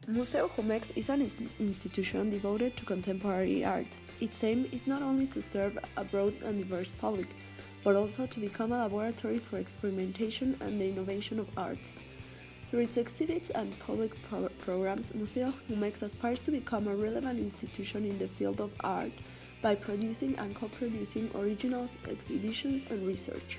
Museo Jumex is an institution devoted to contemporary art. Its aim is not only to serve a broad and diverse public, but also to become a laboratory for experimentation and the innovation of arts. Through its exhibits and public programs, Museo Jumex aspires to become a relevant institution in the field of art by producing and co-producing original exhibitions and research.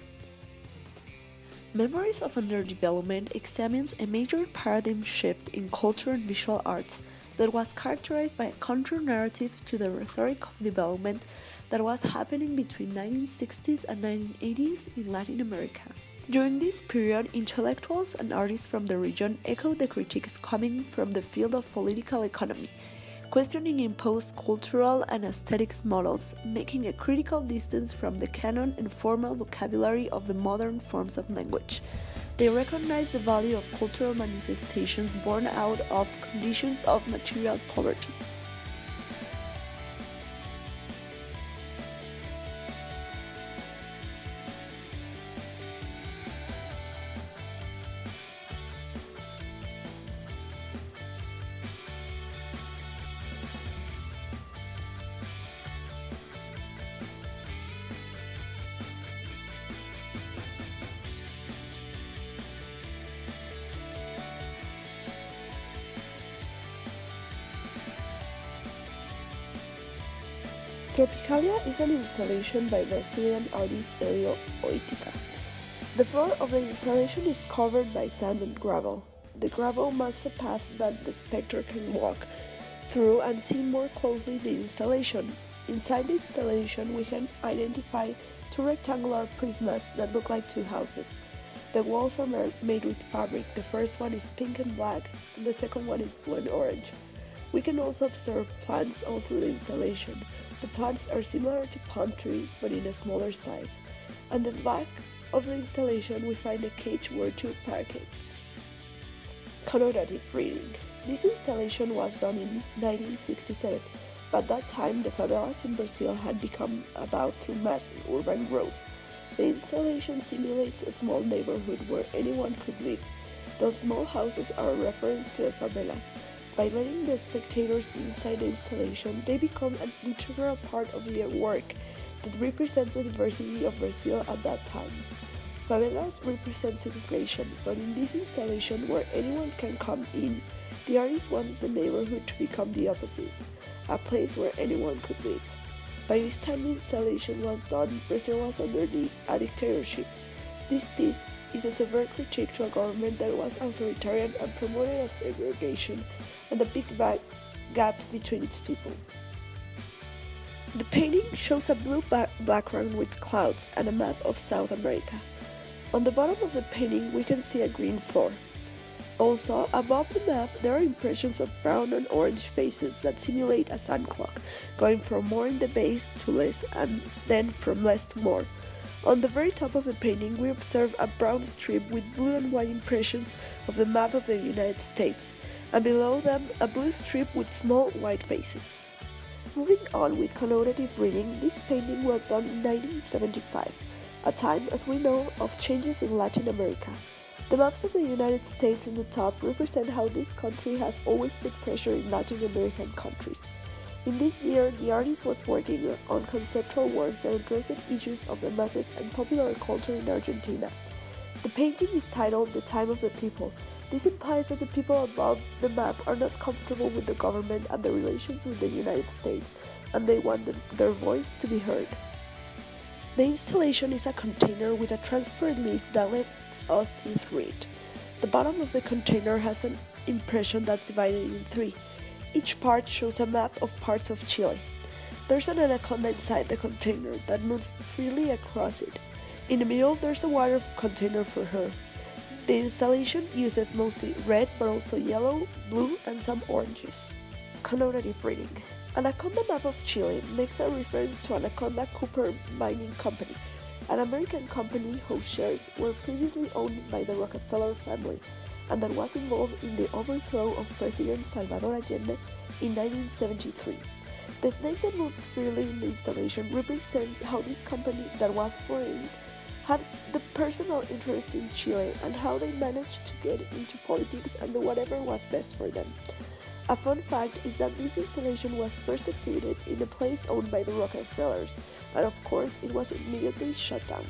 Memories of Underdevelopment examines a major paradigm shift in culture and visual arts that was characterized by a counter-narrative to the rhetoric of development that was happening between 1960s and 1980s in Latin America. During this period, intellectuals and artists from the region echoed the critiques coming from the field of political economy, questioning imposed cultural and aesthetics models, making a critical distance from the canon and formal vocabulary of the modern forms of language. They recognized the value of cultural manifestations born out of conditions of material poverty. Tropicalia is an installation by Brazilian artist Elio Oitica. The floor of the installation is covered by sand and gravel. The gravel marks a path that the spectator can walk through and see more closely the installation. Inside the installation, we can identify two rectangular prismas that look like two houses. The walls are made with fabric. The first one is pink and black, and the second one is blue and orange. We can also observe plants all through the installation. The plants are similar to palm trees, but in a smaller size. On the back of the installation, we find a cage where two parakeets. Connotative reading. This installation was done in 1967. By that time, the favelas in Brazil had become about through mass urban growth. The installation simulates a small neighborhood where anyone could live. Those small houses are a reference to the favelas. By letting the spectators inside the installation, they become an integral part of the work that represents the diversity of Brazil at that time. Favelas represent segregation, but in this installation where anyone can come in, the artist wants the neighborhood to become the opposite, a place where anyone could live. By this time the installation was done, Brazil was under a dictatorship. This piece is a severe critique to a government that was authoritarian and promoted a segregation and a big gap between its people. The painting shows a blue background with clouds and a map of South America. On the bottom of the painting we can see a green floor. Also, above the map there are impressions of brown and orange faces that simulate a sun clock, going from more in the base to less and then from less to more. On the very top of the painting we observe a brown strip with blue and white impressions of the map of the United States, and below them a blue strip with small white faces. Moving on with connotative reading, this painting was done in 1975, a time, as we know, of changes in Latin America. The maps of the United States in the top represent how this country has always put pressure in Latin American countries. In this year, the artist was working on conceptual works that addressed issues of the masses and popular culture in Argentina. The painting is titled The Time of the People. This implies that the people above the map are not comfortable with the government and the relations with the United States, and they want their voice to be heard. The installation is a container with a transparent lid that lets us see through it. The bottom of the container has an impression that's divided in three. Each part shows a map of parts of Chile. There's an anaconda inside the container that moves freely across it. In the middle, there's a water container for her. The installation uses mostly red but also yellow, blue, and some oranges. Connotative reading. Anaconda map of Chile makes a reference to Anaconda Copper Mining Company, an American company whose shares were previously owned by the Rockefeller family, and that was involved in the overthrow of President Salvador Allende in 1973. The snake that moves freely in the installation represents how this company that was foreign had the personal interest in Chile and how they managed to get into politics and do whatever was best for them. A fun fact is that this installation was first exhibited in a place owned by the Rockefellers, and of course it was immediately shut down.